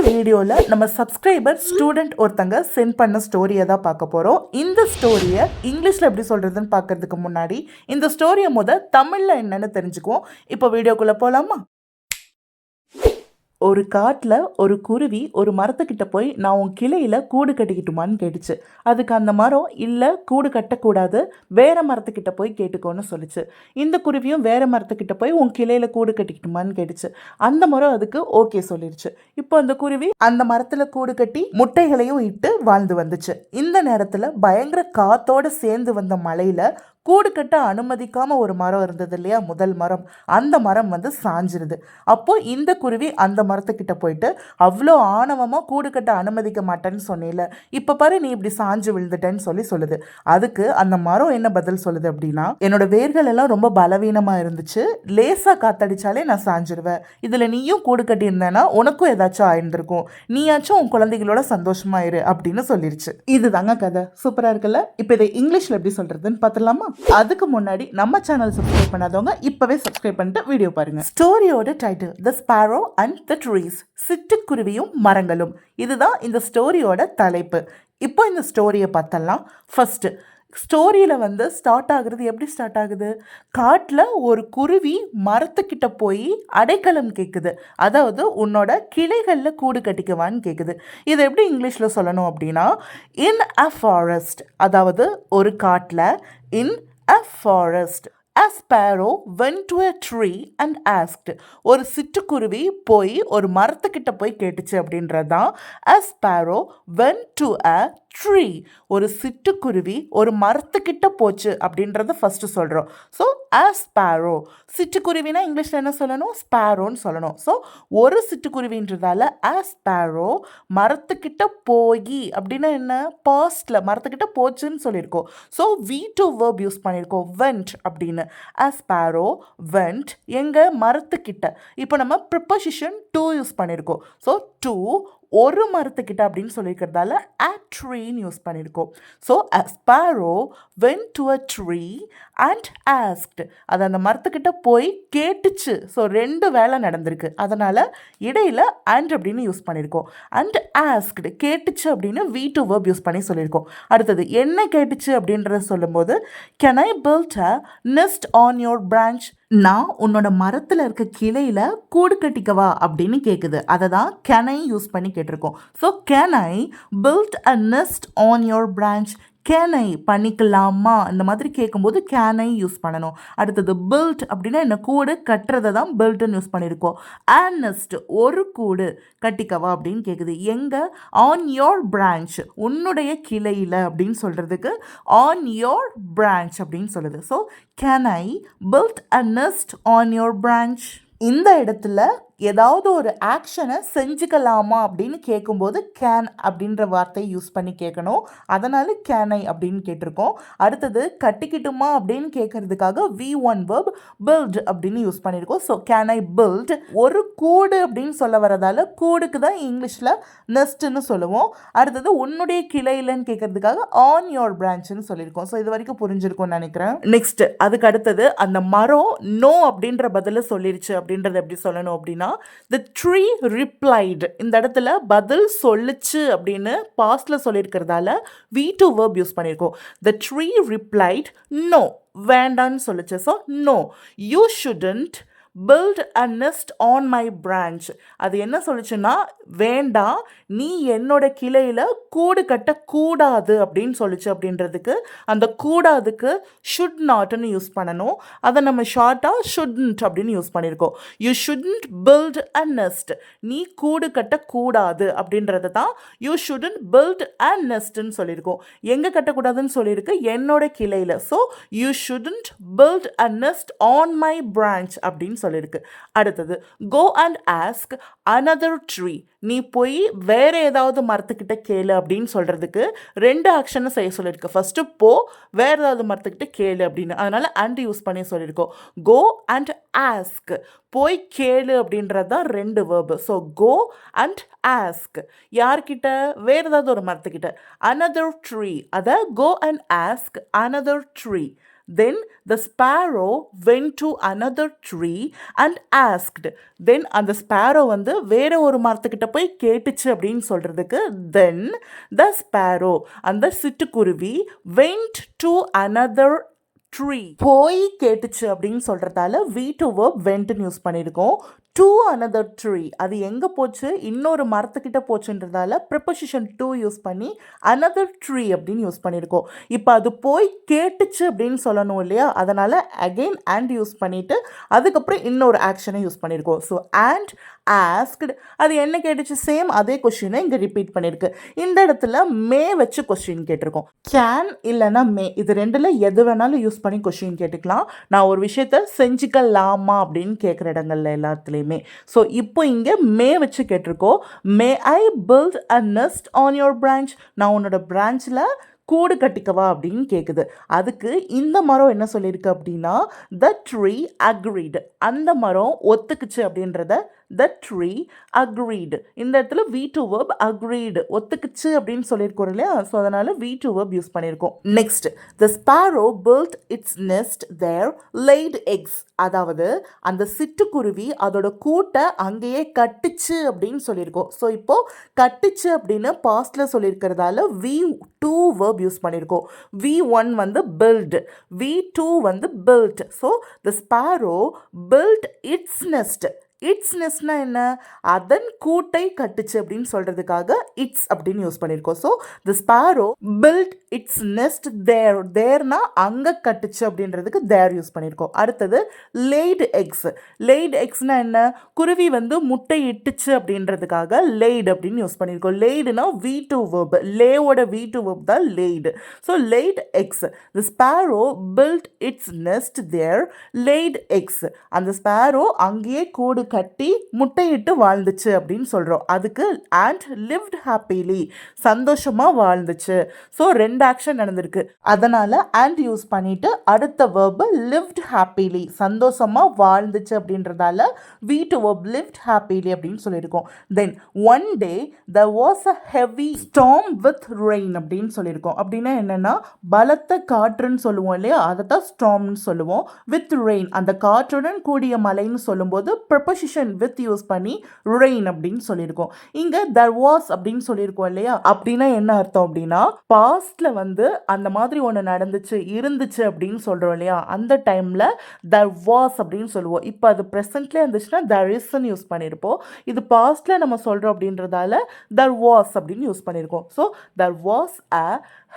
வீடியோவில் நம்ம subscriber student ஒருத்தங்க சென்ட் பண்ண ஸ்டோரியை தான் பார்க்க போகிறோம். இந்த ஸ்டோரியை இங்கிலீஷில் எப்படி சொல்கிறதுன்னு பார்க்கறதுக்கு முன்னாடி இந்த ஸ்டோரியை தமிழில் என்னென்னு தெரிஞ்சுக்குவோம். இப்போ வீடியோக்குள்ளே போகலாமா? ஒரு காட்டில் ஒரு குருவி ஒரு மரத்துக்கிட்ட போய் நான் உன் கிளையில் கூடு கட்டிக்கிட்டுமான்னு கேட்டுச்சு. அதுக்கு அந்த மரம் இல்லை, கூடு கட்டக்கூடாது, வேறு மரத்துக்கிட்ட போய் கேட்டுக்கோன்னு சொல்லிச்சு. இந்த குருவியும் வேறு மரத்துக்கிட்ட போய் உன் கிளையில் கூடு கட்டிக்கிட்டுமான்னு கேட்டுச்சு. அந்த மரம் அதுக்கு ஓகே சொல்லிடுச்சு. இப்போ அந்த குருவி அந்த மரத்தில் கூடு கட்டி முட்டைகளையும் இட்டு வாழ்ந்து வந்துச்சு. இந்த நேரத்தில் பயங்கர காத்தோடு சேர்ந்து வந்த மழையில் கூடு கட்ட அனுமதிக்காமல் ஒரு மரம் இருந்தது இல்லையா, முதல் மரம். அந்த மரம் சாஞ்சிருது. அப்போது இந்த குருவி அந்த மரத்துக்கிட்ட போயிட்டு அவ்வளோ ஆணவமாக கூடு கட்ட அனுமதிக்க மாட்டேன்னு சொன்னேல, இப்போ பாரு நீ இப்படி சாஞ்சு விழுந்துட்டேன்னு சொல்லுது. அதுக்கு அந்த மரம் என்ன பதில் சொல்லுது அப்படின்னா, என்னோட வேர்கள் எல்லாம் ரொம்ப பலவீனமாக இருந்துச்சு, லேசாக காத்தடிச்சாலே நான் சாஞ்சிருவேன், இதில் நீயும் கூடு கட்டியிருந்தேன்னா உனக்கும் ஏதாச்சும் ஆயிருந்திருக்கும், நீயாச்சும் உன் குழந்தைகளோட சந்தோஷமா இரு அப்படின்னு சொல்லிருச்சு. இதுதாங்க கதை. சூப்பராக இருக்குல்ல? இப்போ இதை இங்கிலீஷில் எப்படி சொல்கிறதுன்னு பார்த்துலாமா? அதுக்கு முன்னாடி நம்ம சேனல் சப்ஸ்கிரைப் பண்ணாதவங்க இப்பவே சப்ஸ்கிரைப் பண்ணிட்டு வீடியோ பாருங்க. ஸ்டோரியோட title the sparrow and the trees, சிட்டுக்குருவியும் மரங்களும். இதுதான் இந்த ஸ்டோரியோட தலைப்பு. இப்போ இந்த ஸ்டோரியை பார்த்தலாம். ஃபர்ஸ்ட் ஸ்டோரியில் ஸ்டார்ட் ஆகுறது எப்படி ஸ்டார்ட் ஆகுது? காட்டில் ஒரு குருவி மரத்துக்கிட்ட போய் அடைக்கலம் கேட்குது. அதாவது உன்னோட கிளைகளில் கூடு கட்டிக்குவான்னு கேட்குது. இதை எப்படி இங்கிலீஷில் சொல்லணும் அப்படின்னா, இன் அ ஃபாரஸ்ட், அதாவது ஒரு காட்டில், in a forest. A sparrow went to a tree and asked. ஒரு சிட்டுக்குருவி போய் ஒரு மரத்துக்கிட்ட போய் கேட்டுச்சு அப்படின்றது தான் a sparrow went to a tree. ஒரு சிட்டுக்குருவி ஒரு மரத்துக்கிட்ட போச்சு அப்படின்றத ஃபஸ்ட்டு சொல்கிறோம். ஸோ a sparrow, சிட்டுக்குருவினா இங்கிலீஷில் என்ன சொல்லணும்? ஸ்பாரோன்னு சொல்லணும். ஸோ ஒரு சிட்டுக்குருவின்றதால a sparrow மரத்துக்கிட்ட போய் அப்படின்னா என்ன? பாஸ்டில் மரத்துக்கிட்ட போச்சுன்னு சொல்லியிருக்கோம். ஸோ V2 verb யூஸ் பண்ணியிருக்கோம், went அப்படின்னு. A sparrow went எங்க? மரத்துக்கிட்ட. இப்போ நம்ம ப்ரிப்போசிஷன் to யூஸ் பண்ணியிருக்கோம். ஸோ to ஒரு மரத்துக்கிட்ட அப்படின்னு சொல்லியிருக்கிறதால a tree-ன்னு யூஸ் பண்ணியிருக்கோம். So a sparrow went to a tree and asked. அது அந்த மரத்துக்கிட்ட போய் கேட்டுச்சு. ஸோ ரெண்டு வேலை நடந்திருக்கு, அதனால் இடையில் and அப்படின்னு யூஸ் பண்ணியிருக்கோம். and asked கேட்டுச்சு அப்படின்னு V2 verb யூஸ் பண்ணி சொல்லியிருக்கோம். அடுத்தது என்ன கேட்டுச்சு அப்படின்றத சொல்லும்போது, can I build a nest on your branch? நான் உன்னோட மரத்தில் இருக்க கிளையில் கூடு கட்டிக்கவா அப்படின்னு கேட்குது. அதை தான் கேன் ஐ யூஸ் பண்ணி கேட்டிருக்கோம். So can I build a nest on your branch, can I பண்ணிக்கலாமா இந்த மாதிரி கேட்கும்போது கேன் ஐ யூஸ் பண்ணணும். அடுத்தது பில்ட் அப்படின்னா என்ன? கூடு கட்டுறதை தான் பில்ட்னு யூஸ் பண்ணியிருக்கோம். அண்ட் நெஸ்ட் ஒரு கூடு கட்டிக்கவா அப்படின்னு கேட்குது. எங்கே? ஆன் யோர் பிரான்ச், உன்னுடைய கிளையில் அப்படின்னு சொல்கிறதுக்கு ஆன் யோர் பிரான்ச் அப்படின்னு சொல்லுது. So can I build a nest on your branch. இந்த இடத்துல ஏதாவது ஒரு ஆக்ஷனை செஞ்சுக்கலாமா அப்படின்னு கேட்கும்போது கேன் அப்படின்ற வார்த்தையை யூஸ் பண்ணி கேட்கணும். அதனால் கேன் ஐ அப்படின்னு கேட்டிருக்கோம். அடுத்தது கட்டிக்கிட்டுமா அப்படின்னு கேட்கறதுக்காக V1 verb build அப்படின்னு யூஸ் பண்ணியிருக்கோம். ஸோ கேன் ஐ பில்ட், ஒரு கூடு அப்படின்னு சொல்ல வரதால கூடுக்கு தான் இங்கிலீஷில் நெஸ்ட்னு சொல்லுவோம். அடுத்தது உன்னுடைய கிளையிலன்னு கேட்கறதுக்காக ஆன் யோர் பிரான்ச்னு சொல்லியிருக்கோம். ஸோ இது வரைக்கும் புரிஞ்சிருக்கும்னு நினைக்கிறேன். நெக்ஸ்ட் அதுக்கு அடுத்தது அந்த மரம் நோ அப்படின்ற பதில சொல்லிருச்சு அப்படின்றத எப்படி சொல்லணும் அப்படின்னா, the tree replied. இந்த இடத்துல பதில் சொல்லுச்சு அப்படின்னு பாஸ்ட்ல சொல்லியிருக்கிறதால V2 verb யூஸ் பண்ணியிருக்கோம். the tree replied no, வேண்டான்னு சொல்லுச்சு. So no, you shouldn't build a nest on my branch. அது என்ன சொல்லுச்சுன்னா, வேண்டாம் நீ என்னோட கிளையில் கூடு கட்டக்கூடாது அப்படின்னு சொல்லிச்சு. அப்படின்றதுக்கு அந்த கூடாதுக்கு ஷுட் நாட்னு யூஸ் பண்ணணும். அதை நம்ம ஷார்ட்டாக ஷுட்ன்ட் அப்படின்னு யூஸ் பண்ணியிருக்கோம். You shouldn't build a nest, நீ கூடு கட்டக்கூடாது அப்படின்றது தான் யூ ஷுட்ன்ட் பில்ட் அ நெஸ்ட்னு சொல்லியிருக்கோம். எங்கே கட்டக்கூடாதுன்னு சொல்லியிருக்கு? என்னோட கிளையில். So you shouldn't build a nest on my branch அப்படின்னு சொல்லியிருக்கு. அடுத்தது go and ask another tree, நீ போய் வேற ஏதாவது மரத்துக்கிட்ட கேளு அப்படின்னு சொல்றதுக்கு ரெண்டு ஆக்ஷனை செய்ய சொல்லியிருக்கு. ஃபர்ஸ்ட் போ, வேற ஏதாவது மரத்துக்கிட்ட கேளு அப்படின்னு. அதனால அண்ட் யூஸ் பண்ணி சொல்லியிருக்கோம். கோ அண்ட் ஆஸ்க், போய் கேளு அப்படின்றது தான் ரெண்டு verb. So go and ask, யார்கிட்ட? வேற ஏதாவது ஒரு மரத்துக்கிட்ட. அனதர் ட்ரீ, அதை go and ask another tree. Then the sparrow went to another tree and asked. Then அந்த ஸ்பேரோ வந்து வேற ஒரு மரத்துக்கிட்ட போய் கேட்டுச்சு அப்படின்னு சொல்றதுக்கு then the sparrow அந்த சிட்டுக்குருவி went to another ட்ரீ போய் கேட்டுச்சு அப்படின்னு சொல்கிறதால வி டு வேர்ப் வென்ட்னு யூஸ் பண்ணியிருக்கோம். டு அனதர் ட்ரீ அது எங்கே போச்சு, இன்னொரு மரத்துக்கிட்ட போச்சுன்றதால ப்ரிப்போசிஷன் டு யூஸ் பண்ணி அனதர் ட்ரீ அப்படின்னு யூஸ் பண்ணியிருக்கோம். இப்போ அது போய் கேட்டுச்சு அப்படின்னு சொல்லணும் இல்லையா, அதனால் அகெயின் அண்ட் யூஸ் பண்ணிவிட்டு அதுக்கப்புறம் இன்னொரு ஆக்ஷனை யூஸ் பண்ணியிருக்கோம். ஸோ அண்ட் ஆஸ்க்டு அது என்ன கேட்டுச்சு, சேம் அதே கொஸ்டினை இங்கே ரிப்பீட் பண்ணியிருக்கு. இந்த இடத்துல மே வச்சு கொஸ்டின் கேட்டிருக்கோம். கேன் இல்லைன்னா மே இது ரெண்டில் எது வேணாலும் யூஸ் பண்ணி கொஸ்டின் கேட்டுக்கலாம். நான் ஒரு விஷயத்த செஞ்சுக்கலாமா அப்படின்னு கேட்குற இடங்கள்ல எல்லாத்துலேயுமே. ஸோ இப்போ இங்கே மே வச்சு கேட்டிருக்கோம். May I build a nest on your branch, நான் உன்னோட பிரான்ச்சில் கூடு கட்டிக்கவா அப்படின்னு கேட்குது. அதுக்கு இந்த மரம் என்ன சொல்லியிருக்கு அப்படின்னா த ட்ரீ அக்ரீடு, அந்த மரம் ஒத்துக்குச்சு அப்படின்றத த ட்ரீ அக்ரீடு. இந்த இடத்துல வி டு வேர்ப் அக்ரீடு ஒத்துக்குச்சு அப்படின்னு சொல்லியிருக்கோம் இல்லையா, ஸோ அதனால் வி டு வேர்ப் யூஸ் பண்ணியிருக்கோம். Next the sparrow built its nest there laid eggs, அதாவது அந்த சிட்டுக்குருவி அதோட கூட்டை அங்கேயே கட்டுச்சு அப்படின்னு சொல்லியிருக்கோம். ஸோ இப்போது கட்டுச்சு அப்படின்னு பாஸ்டில் சொல்லியிருக்கிறதால வி டூ வேர்ப் யூஸ் பண்ணியிருக்கோம். V1 வந்து பில்ட், V2 வந்து built. So the sparrow built its nest. Its நெஸ்ட்னா என்ன, அதன் கூட்டை கட்டுச்சு அப்படின்னு சொல்கிறதுக்காக இட்ஸ் அப்படின்னு யூஸ் பண்ணியிருக்கோம். So the sparrow built its nest there, தேர்னா அங்கே கட்டுச்சு அப்படின்றதுக்கு தேர் யூஸ் பண்ணியிருக்கோம். அடுத்தது லேய்டு எக்ஸ். லேய்டு எக்ஸ்னா என்ன, குருவி வந்து முட்டை இட்டுச்சு அப்படின்றதுக்காக லேய்டு அப்படின்னு யூஸ் பண்ணியிருக்கோம். லேய்டுனா V2 வேர்ப், லேவோட V2 வேர்ப் தான் laid. So laid eggs, the sparrow built its nest there laid eggs, அந்த ஸ்பேரோ அங்கேயே கூடு கட்டி முட்டையிட்டு வாழ்ந்துச்சு அப்படின்னு சொல்கிறோம். அதுக்கு அண்ட் லிவ்ட் ஹாப்பிலி, சந்தோஷமாக வாழ்ந்துச்சு. ஸோ ரெண்டு ஆக்ஷன் நடந்திருக்கு, அதனால் அண்ட் யூஸ் பண்ணிவிட்டு அடுத்த வேர்பு லிவ்ட் ஹாப்பிலி, சந்தோஷமாக வாழ்ந்துச்சு அப்படின்றதால V two verb lived happily அப்படின்னு சொல்லியிருக்கோம். Then one day there was a heavy storm with rain அப்படின்னு சொல்லியிருக்கோம். அப்படின்னா என்னென்னா பலத்த காற்றுன்னு சொல்லுவோம் இல்லையா, அதை தான் ஸ்டார்ம்னு சொல்லுவோம். வித் ரெயின் அந்த காற்றுடன் கூடிய மழைன்னு சொல்லும்போது ப்ரிப்போசிஷன் வித் யூஸ் பண்ணி ரெயின் அப்படின்னு சொல்லியிருக்கோம். இங்கே there was அப்படின்னு சொல்லியிருக்கோம் இல்லையா, அப்படின்னா என்ன அர்த்தம் அப்படின்னா பாஸ்ட்ல வந்து அந்த மாதிரி ஒன்று நடந்துச்சு இருந்துச்சு அப்படின்னு சொல்கிறோம் இல்லையா, அந்த டைமில் there was அப்படின்னு சொல்லுவோம். இப்போ அது ப்ரெசென்ட்லேயே இருந்துச்சுன்னா there isன்னு யூஸ் பண்ணியிருப்போம். இது பாஸ்ட்ல நம்ம சொல்கிறோம் அப்படின்றதால there was அப்படின்னு யூஸ் பண்ணியிருக்கோம். So there was a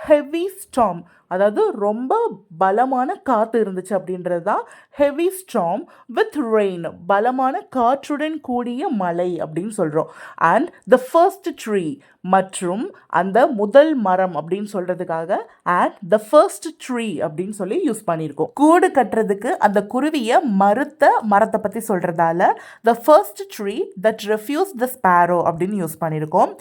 heavy storm, அதாவது ரொம்ப பலமான காற்று இருந்துச்சு அப்படின்றது தான் ஹெவி ஸ்டார்ம் வித் ரெயின், பலமான காற்றுடன் கூடிய மழை அப்படின்னு சொல்கிறோம். அண்ட் த ஃபர்ஸ்ட் ட்ரீ, மற்றும் அந்த முதல் மரம் அப்படின்னு சொல்கிறதுக்காக அண்ட் த ஃபர்ஸ்ட் ட்ரீ அப்படின்னு சொல்லி யூஸ் பண்ணியிருக்கோம். கூடு கட்டுறதுக்கு அந்த குருவியை மறுத்த மரத்தை பற்றி சொல்கிறதால the first tree that refuse the sparrow அப்படின்னு யூஸ் பண்ணியிருக்கோம்.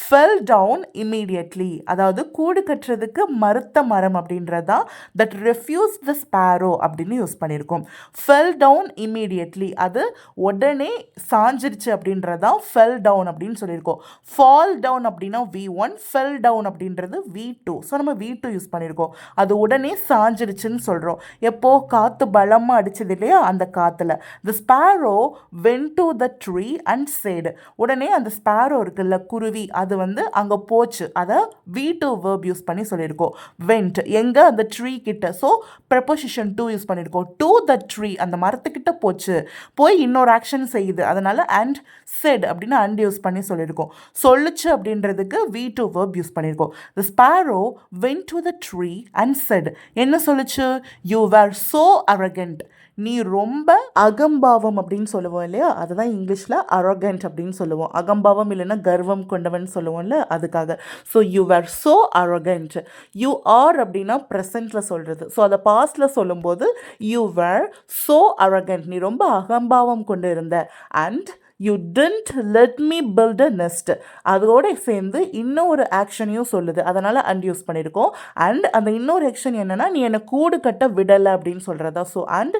ஃபெல் டவுன் இமீடியட்லி, அதாவது கூடு கட்டுறதுக்கு மறுத்த மரம் அப்படின்றது தான் தட் ரெஃப்யூஸ் த ஸ்பேரோ அப்படின்னு யூஸ் பண்ணியிருக்கோம். ஃபெல் டவுன் இமீடியட்லி, அது உடனே சாஞ்சிருச்சு அப்படின்றதான் ஃபெல் டவுன் அப்படின்னு சொல்லியிருக்கோம். ஃபால் டவுன் அப்படின்னா V1, ஃபெல் டவுன் அப்படின்றது V2. ஸோ நம்ம V2 யூஸ் பண்ணியிருக்கோம். அது உடனே சாஞ்சிருச்சுன்னு சொல்கிறோம். எப்போ காற்று பலமாக அடிச்சது இல்லையா, அந்த காற்றுல the sparrow went to the tree and said, உடனே அந்த ஸ்பேரோ இருக்குல்ல குருவி, அது வந்து அங்கே போச்சு, அதை V2 வேர்ப் யூஸ் பண்ணி சொல்லியிருக்கோம். வென்ட் எங்கே, அந்த ட்ரீ கிட்ட. ஸோ ப்ரெப்போசிஷன் டு யூஸ் பண்ணியிருக்கோம். டு த ட்ரீ அந்த மரத்துக்கிட்ட போச்சு, போய் இன்னொரு ஆக்ஷன் செய்யுது, அதனால் அண்ட் செட் அப்படின்னு அண்ட் யூஸ் பண்ணி சொல்லியிருக்கோம். சொல்லுச்சு அப்படின்றதுக்கு V2 வேர்ப் யூஸ் பண்ணியிருக்கோம். The sparrow went to the tree and said, என்ன சொல்லுச்சு, யூ வேர் ஸோ அரகண்ட், நீ ரொம்ப அகம்பாவம் அப்படின்னு சொல்லுவோம் இல்லையா, அதுதான் இங்கிலீஷில் அரகண்ட் அப்படின்னு சொல்லுவோம். அகம்பாவம் இல்லைன்னா கர்வம் கொண்டவன் சொல்லுவோம்ல, அதுக்காக. So you were so arrogant, you are அப்படின்னா ப்ரெசென்ட்டில் சொல்கிறது. ஸோ அதை பாஸ்டில் சொல்லும்போது யூ வேர் ஸோ அரகண்ட், நீ ரொம்ப அகம்பாவம் கொண்டு இருந்த. And you didn't let me build a nest. அதோட சேர்ந்து இன்னொரு ஆக்ஷனையும் சொல்லுது, அதனால் அண்ட் யூஸ் பண்ணியிருக்கோம். அண்ட் அந்த இன்னொரு ஆக்ஷன் என்னென்னா, நீ என்னை கூடு கட்ட விடலை அப்படின்னு சொல்கிறதா. So and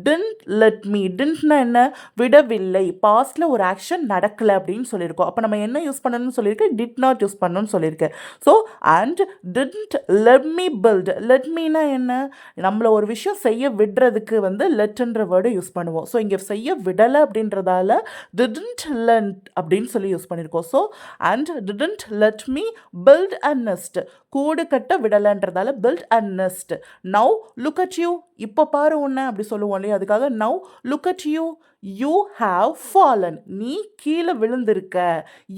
didn't let me, didn'tனா என்ன, விடவில்லை, பாஸ்டில் ஒரு ஆக்ஷன் நடக்கலை அப்படின்னு சொல்லியிருக்கோம். அப்போ நம்ம என்ன யூஸ் பண்ணணும்னு சொல்லியிருக்கேன், did not யூஸ் பண்ணணும்னு சொல்லியிருக்கேன். So and didn't let me build. let meனா என்ன, நம்மளை ஒரு விஷயம் செய்ய விடுறதுக்கு வந்து letன்ற வேர்டு யூஸ் பண்ணுவோம். ஸோ இங்கே செய்ய விடலை அப்படின்றதால didn't let அப்படின்னு சொல்லி யூஸ் பண்ணியிருக்கோம். So and didn't let me build a nest, கூடு கட்ட விடலைன்றதால build a nest. now look at you, இப்போ பாரு உன்னை அப்படி சொல்லுவோம் இல்லையா, அதுக்காக now look at you, you have fallen, நீ கீழே விழுந்திருக்க,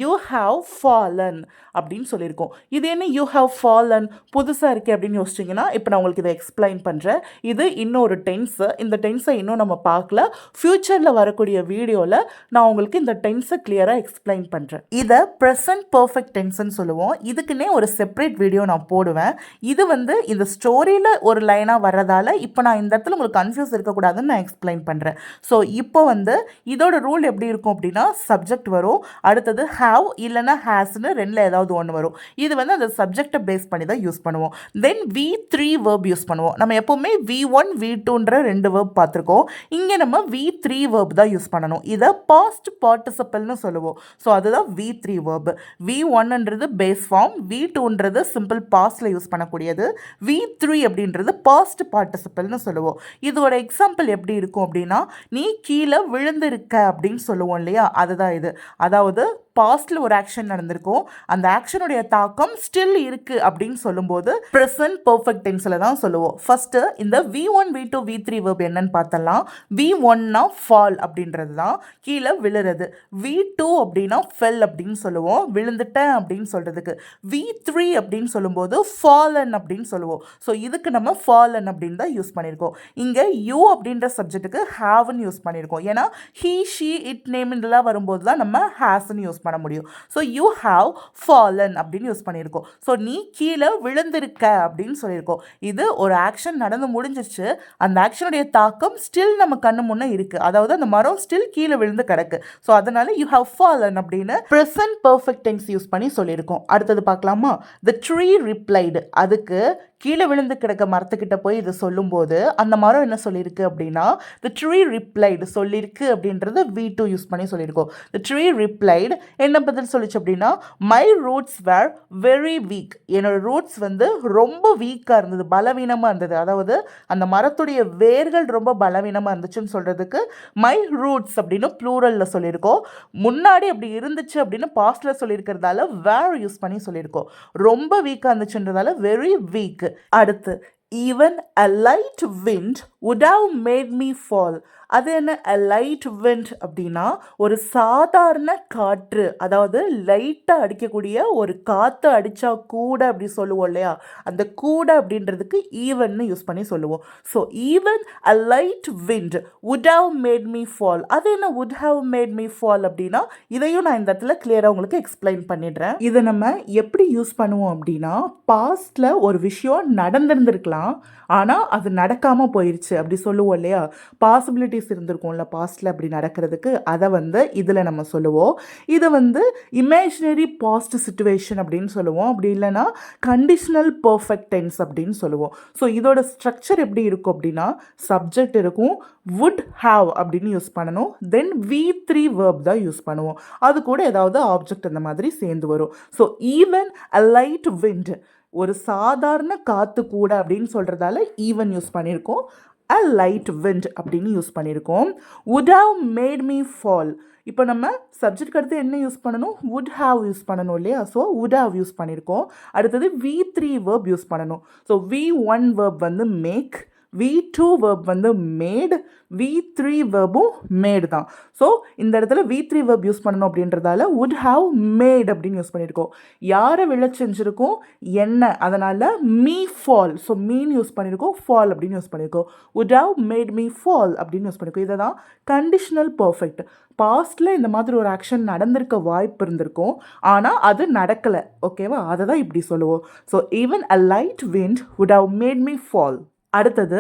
you have fallen அப்படின்னு சொல்லியிருக்கோம். இது என்ன you have fallen புதுசாக இருக்கே அப்படின்னு யோசிச்சிங்கன்னா, இப்போ நான் உங்களுக்கு இதை எக்ஸ்பிளைன் பண்ணுறேன். இது இன்னொரு டென்ஸு, இந்த டென்ஸை இன்னும் நம்ம பார்க்கல, ஃப்யூச்சரில் வரக்கூடிய வீடியோவில் நான் உங்களுக்கு இந்த டென்ஸை கிளியராக எக்ஸ்பிளைன் பண்ணுறேன். இதை ப்ரெசன்ட் பர்ஃபெக்ட் டென்ஸ்ன்னு சொல்லுவோம். இதுக்குன்னே ஒரு செப்பரேட் வீடியோ நான் போடுவேன். இது வந்து இந்த ஸ்டோரியில் ஒரு லைனாக வர்றதால இப்போ நான் இந்த இடத்துல உங்களுக்கு கன்ஃபியூஸ் இருக்கக்கூடாதுன்னு நான் எக்ஸ்பிளைன் பண்ணுறேன். ஸோ இப்போ வந்து இதோட ரூல் எப்படி இருக்கும் அப்படின்னா, சப்ஜெக்ட் வரும், அடுத்தது ஹாவ் இல்லைனா ஹேஸ்ன்னு ரெண்டில் ஏதாவது ஒன்று வரும். இது வந்து அந்த சப்ஜெக்டை பேஸ் பண்ணி தான் யூஸ் பண்ணுவோம். தென் V3 வேர்ப் யூஸ் பண்ணுவோம். நம்ம எப்போவுமே V1 V2ன்ற 2 வேர்ப் பார்த்துருக்கோம். இங்கே நம்ம V3 வேர்ப் தான் யூஸ் பண்ணணும். இதை பாஸ்ட் பார்ட்டிசிபிள்னு சொல்லுவோம். ஸோ அதுதான் V3 வேர்ப். V1ன்றது பேஸ் ஃபார்ம், V2ன்றது சிம்பிள் பாஸ்டில் யூஸ் பண்ணக்கூடியது, V3 அப்படின்றது பாஸ்ட் பார்ட்டிசிபிள்னு சொல்லுவோம். இதோட எக்ஸாம்பிள் எப்படி இருக்கும் அப்படின்னா, நீ கீழே விழுந்திருக்க அப்படின்னு சொல்லுவோம் இல்லையா, அதுதான் இது. அதாவது பாஸ்டில் ஒரு ஆக்ஷன் நடந்திருக்கும், அந்த ஆக்ஷனுடைய தாக்கம் ஸ்டில் இருக்குது அப்படின்னு சொல்லும்போது ப்ரெசன்ட் பர்ஃபெக்ட் டென்ஸில் தான் சொல்லுவோம். ஃபஸ்ட்டு இந்த V1 V2 V3 வேர்ப் என்னன்னு பார்த்தலாம். V1னா ஃபால் அப்படின்றது தான், கீழே விழுறது. V2 அப்படின்னா ஃபெல் அப்படின்னு சொல்லுவோம், விழுந்துட்டேன் அப்படின்னு சொல்கிறதுக்கு. V3 அப்படின்னு சொல்லும்போது ஃபாலன் அப்படின்னு சொல்லுவோம். ஸோ இதுக்கு நம்ம ஃபாலன் அப்படின்னு தான் யூஸ் பண்ணியிருக்கோம். இங்கே யூ அப்படின்ற சப்ஜெக்ட்டுக்கு ஹாவ்னு யூஸ் பண்ணியிருக்கோம். ஏன்னா ஹீ ஷீ இட் நேம் இதெல்லாம் வரும்போது தான் நம்ம ஹேஸ்ன்னு யூஸ் பண்ண முடியும். ஸோ யூ ஹாவ் ஃபாலன் அப்படின்னு யூஸ் பண்ணியிருக்கோம். ஸோ நீ கீழே விழுந்திருக்க அப்படின்னு சொல்லியிருக்கோம். இது ஒரு ஆக்ஷன் நடந்து முடிஞ்சிச்சு, அந்த ஆக்ஷனுடைய தாக்கம் ஸ்டில் நம்ம கண்ணு முன்னே இருக்குது, அதாவது அந்த மரம் ஸ்டில் கீழே விழுந்து கிடக்கு. ஸோ அதனால யூ ஹாவ் ஃபாலன் அப்படின்னு ப்ரெசன்ட் பர்ஃபெக்ட் டென்ஸ் யூஸ் பண்ணி சொல்லியிருக்கோம். அடுத்தது பார்க்கலாமா, த ட்ரீ ரிப்ளைடு. அதுக்கு கீழே விழுந்து கிடக்க மரத்துக்கிட்ட போய் இது சொல்லும்போது அந்த மரம் என்ன சொல்லியிருக்கு அப்படின்னா, த ட்ரீ ரிப்ளைடு சொல்லியிருக்கு அப்படின்றத V2 யூஸ் பண்ணி சொல்லியிருக்கோம். த ட்ரீ ரிப்ளைடு என்ன பதில் சொல்லிச்சு அப்படின்னா, my roots were very weak, என்னோட ரூட்ஸ் வந்து ரொம்ப வீக்காக இருந்தது, பலவீனமாக இருந்தது. அதாவது அந்த மரத்துடைய வேர்கள் ரொம்ப பலவீனமாக இருந்துச்சுன்னு சொல்கிறதுக்கு மை ரூட்ஸ் அப்படின்னு ப்ளூரலில் சொல்லியிருக்கோம். முன்னாடி அப்படி இருந்துச்சு அப்படின்னு பாஸ்டில் சொல்லியிருக்கிறதால வேர் யூஸ் பண்ணி சொல்லியிருக்கோம். ரொம்ப வீக்காக இருந்துச்சுன்றதால வெரி வீக். அடுத்து even a light wind would have made me fall. அது என்ன a light wind அப்படின்னா, ஒரு சாதாரண காற்று, அதாவது லைட்டாக அடிக்கக்கூடிய ஒரு காற்று அடித்தா கூட அப்படி சொல்லுவோம் இல்லையா, அந்த கூட அப்படின்றதுக்கு ஈவன்னு யூஸ் பண்ணி சொல்லுவோம். So even a light wind would have made me fall. அது என்ன would have made me fall அப்படின்னா, இதையும் நான் இந்த இடத்துல கிளியராக உங்களுக்கு எக்ஸ்பிளைன் பண்ணிடுறேன். இதை நம்ம எப்படி யூஸ் பண்ணுவோம் அப்படின்னா, பாஸ்டில் ஒரு விஷயம் நடந்திருந்திருக்கலாம், ஆனால் அது நடக்காமல் போயிடுச்சு அப்படி சொல்லுவோம் இல்லையா, பாசிபிலிட்டிஸ் இருந்திருக்கும்ல பாஸ்டில் அப்படி நடக்கிறதுக்கு, அதை வந்து இதில் நம்ம சொல்லுவோம். இதை வந்து இமேஜினரி பாஸ்ட் சிச்சுவேஷன் அப்படின்னு சொல்லுவோம், அப்படி இல்லைன்னா கண்டிஷனல் பர்ஃபெக்ட் டென்ஸ் அப்படின்னு சொல்லுவோம். ஸோ இதோட ஸ்ட்ரக்சர் எப்படி இருக்கும் அப்படின்னா, சப்ஜெக்ட் இருக்கும், would have அப்படின்னு யூஸ் பண்ணணும், தென் V3 வேர்ப் தான் யூஸ் பண்ணுவோம், அது கூட ஏதாவது ஆப்ஜெக்ட் அந்த மாதிரி சேர்ந்து வரும். So even a light wind, ஒரு சாதாரண காற்று கூட அப்படின்னு சொல்கிறதால ஈவன் யூஸ் பண்ணியிருக்கோம், a light wind அப்படின்னு யூஸ் பண்ணியிருக்கோம். would have made me fall, இப்போ நம்ம சப்ஜெக்ட் அடுத்து என்ன யூஸ் பண்ணணும், would have யூஸ் பண்ணணும் இல்லையா, ஸோ would have யூஸ் பண்ணியிருக்கோம். அடுத்தது V3 வேர்ப் யூஸ் பண்ணணும். ஸோ V1 வேர்ப் வந்து மேக், V2 வேர்ப் வந்து மேட், V3 வேர்பும் மேடு தான். ஸோ இந்த இடத்துல V3 வேர்ப் யூஸ் பண்ணணும் அப்படின்றதால would have made அப்படின்னு யூஸ் பண்ணியிருக்கோம். யாரை விழ செஞ்சுருக்கோம், என்ன, அதனால் me fall, so mean use பண்ணியிருக்கோம், fall அப்படின்னு யூஸ் பண்ணியிருக்கோம். would have made me fall அப்படின்னு யூஸ் பண்ணியிருக்கோம். இதை தான் கண்டிஷனல் பர்ஃபெக்ட். பாஸ்டில் இந்த மாதிரி ஒரு ஆக்ஷன் நடந்திருக்க வாய்ப்பு இருந்திருக்கும், ஆனால் அது நடக்கலை, ஓகேவா, அதை தான் இப்படி சொல்லுவோம். So even a light wind would have made me fall. அடுத்தது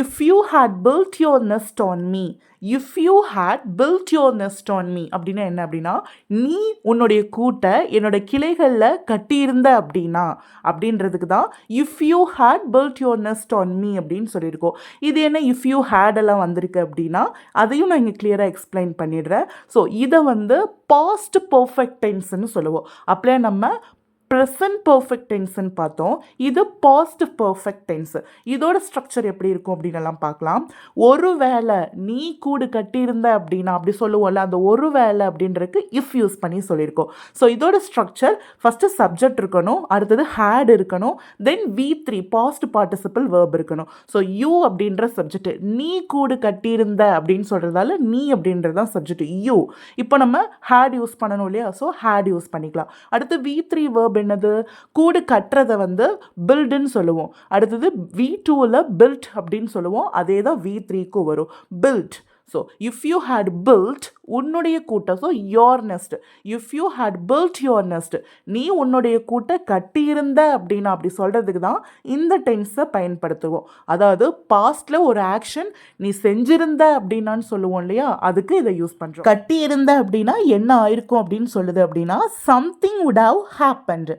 if you had built your nest on me. if you had built your nest on me அப்படின்னா என்ன அப்படின்னா, நீ உன்னுடைய கூட்டை என்னோட கிளைகளில் கட்டியிருந்த அப்படின்னா அப்படின்றதுக்கு தான் if you had built your nest on me அப்படின்னு சொல்லியிருக்கோம். இது என்ன if you had எல்லாம் வந்திருக்கு அப்படின்னா அதையும் நான் இங்கே கிளியராக எக்ஸ்பிளைன் பண்ணிடுறேன். ஸோ இதை வந்து பாஸ்ட் பர்ஃபெக்ட் டென்ஸ்ன்னு சொல்லுவோம். அப்படியே நம்ம ப்ரெசன்ட் பர்ஃபெக்ட் டென்ஸ்ன்னு பார்த்தோம். இது பாஸ்ட் பர்ஃபெக்ட் டென்ஸ். இதோட ஸ்ட்ரக்சர் எப்படி இருக்கும் அப்படின்னு எல்லாம் பார்க்கலாம். ஒரு வேளை நீ கூடு கட்டியிருந்த அப்படின்னா அப்படி சொல்லுவோம்ல, அந்த ஒரு வேளை அப்படின்றதுக்கு இஃப் யூஸ் பண்ணி சொல்லியிருக்கோம். ஸோ இதோட ஸ்ட்ரக்சர் ஃபஸ்ட்டு சப்ஜெக்ட் இருக்கணும், அடுத்தது ஹேட் இருக்கணும், தென் V3 பாஸ்ட் பார்ட்டிசிபிள் வேர்ப் இருக்கணும். ஸோ யூ அப்படின்ற சப்ஜெக்ட், நீ கூடு கட்டியிருந்த அப்படின்னு சொல்கிறதால நீ அப்படின்றது தான் சப்ஜெக்ட் யூ. இப்போ நம்ம ஹேட் யூஸ் பண்ணணும் இல்லையா, ஸோ ஹேட் யூஸ் பண்ணிக்கலாம். அடுத்து V3 வேர்ப் என்னது, கூடு கட்டுறதை வந்து பில்டுன்னு சொல்லுவோம். அடுத்தது V2ல பில்ட் அப்படின்னு சொல்லுவோம். அதே தான் V3க்கும் வரும், build. So if you had build உன்னுடைய கூட்டை, so your nest. If you had build your nest, நீ உன்னுடைய கூட்டை கட்டியிருந்த அப்படின்னா அப்படி சொல்கிறதுக்கு தான் இந்த டென்ஸை பயன்படுத்துவோம். அதாவது பாஸ்டில் ஒரு ஆக்ஷன் நீ செஞ்சிருந்த அப்படின்னான்னு சொல்லுவோம் இல்லையா, அதுக்கு இதை யூஸ் பண்ணுறோம். கட்டியிருந்த அப்படின்னா என்ன ஆயிருக்கும் அப்படின்னு சொல்லுது அப்படின்னா something would have happened.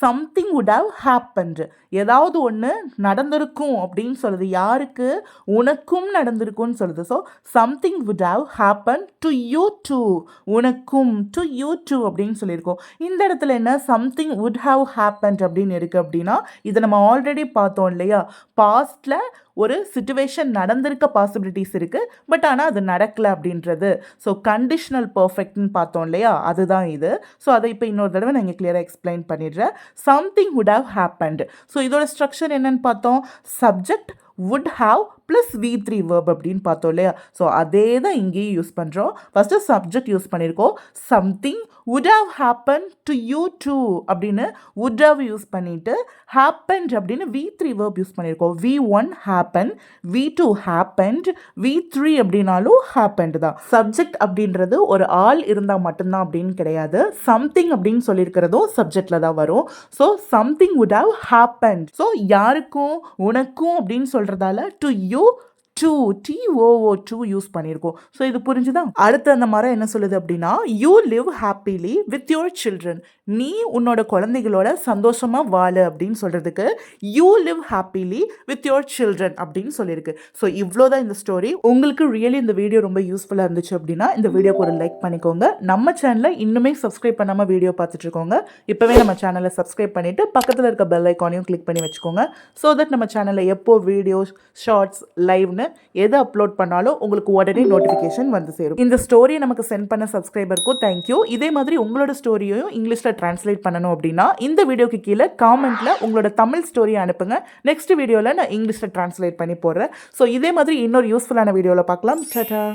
Something would have happened. ஏதாவது ஒன்று நடந்திருக்கும் அப்படின்னு சொல்லுது. யாருக்கு? உனக்கும் நடந்திருக்கும்னு சொல்லுது. So something would have happened to you too. உனக்கும், to you too அப்படின்னு சொல்லியிருக்கோம். இந்த இடத்துல என்ன சம்திங் would have happened அப்படின்னு இருக்குது அப்படின்னா, இதை நம்ம ஆல்ரெடி பார்த்தோம் இல்லையா, பாஸ்டில் ஒரு சிச்சுவேஷன் நடந்திருக்க பாசிபிலிட்டிஸ் இருக்குது, பட் ஆனால் அது நடக்கலை அப்படின்றது. ஸோ கண்டிஷனல் பர்ஃபெக்ட்னு பார்த்தோம் இல்லையா, அதுதான் இது. ஸோ அதை இப்போ இன்னொரு தடவை நான் இங்கே கிளியராக எக்ஸ்பிளைன் பண்ணிடுறேன். Something would have happened. So இதோட ஸ்ட்ரக்சர் என்னன்னு பார்த்தோம், subject would have plus V3 verb அப்படின்னு பார்த்தோம் இல்லையா. ஸோ அதே தான் இங்கேயும் யூஸ் பண்ணுறோம். ஃபஸ்ட்டு சப்ஜெக்ட் யூஸ் பண்ணியிருக்கோம், something would have happened to you too அப்படின்னு would have யூஸ் பண்ணிவிட்டு happened அப்படின்னு V3 வேர்ப் யூஸ் பண்ணியிருக்கோம். V1 happened, V2 happened, V3 அப்படின்னாலும் happened தான். சப்ஜெக்ட் அப்படின்றது ஒரு ஆள் இருந்தால் மட்டும்தான் அப்படின்னு கிடையாது, சம்திங் அப்படின்னு சொல்லியிருக்கிறதும் சப்ஜெக்டில் தான் வரும். So something would have happened. So யாருக்கும் உனக்கும் அப்படின்னு சொல்கிறதால to you too, TOO2 use பண்ணியிருக்கோம். ஸோ இது புரிஞ்சுதா? அடுத்து அந்த மரம் என்ன சொல்லுது அப்படின்னா, you live happily with your children. நீ உன்னோட குழந்தைகளோட சந்தோஷமாக வாழு அப்படின்னு சொல்கிறதுக்கு you live happily with your children அப்படின்னு சொல்லியிருக்கு. ஸோ இவ்வளோ தான் இந்த ஸ்டோரி. உங்களுக்கு ரியலி இந்த வீடியோ ரொம்ப யூஸ்ஃபுல்லாக இருந்துச்சு அப்படின்னா இந்த வீடியோக்கு ஒரு லைக் பண்ணிக்கோங்க. நம்ம சேனலில் இன்னுமே சப்ஸ்கிரைப் பண்ணாமல் வீடியோ பார்த்துட்டு இருக்கோங்க, இப்போவே நம்ம சேனலை சப்ஸ்கிரைப் பண்ணிவிட்டு பக்கத்தில் இருக்க பெல் ஐக்கானையும் கிளிக் பண்ணி வச்சுக்கோங்க. ஸோ தட் நம்ம சேனலில் எப்போ வீடியோஸ், ஷார்ட்ஸ், லைவ்னு எது அப்லோட் பண்ணாலும் உங்களுக்கு உடனே நோட்டிஃபிகேஷன் வந்து சேரும். இந்த ஸ்டோரியை நமக்கு சென்ட் பண்ண சப்ஸ்கிரைபருக்கும் தேங்க்யூ. இதே மாதிரி உங்களோட ஸ்டோரியையும் இங்கிலீஷில் டிரான்ஸ்லேட் பண்ணணும் அப்படின்னா இந்த வீடியோக்கு கீழே காமெண்ட்டில் உங்களோட தமிழ் ஸ்டோரியை அனுப்புங்க. நெக்ஸ்ட் வீடியோவில் நான் இங்கிலீஷில் டிரான்ஸ்லேட் பண்ணி போடுறேன். ஸோ இதே மாதிரி இன்னொரு யூஸ்ஃபுல்லான வீடியோவில் பார்க்கலாம். டாடா.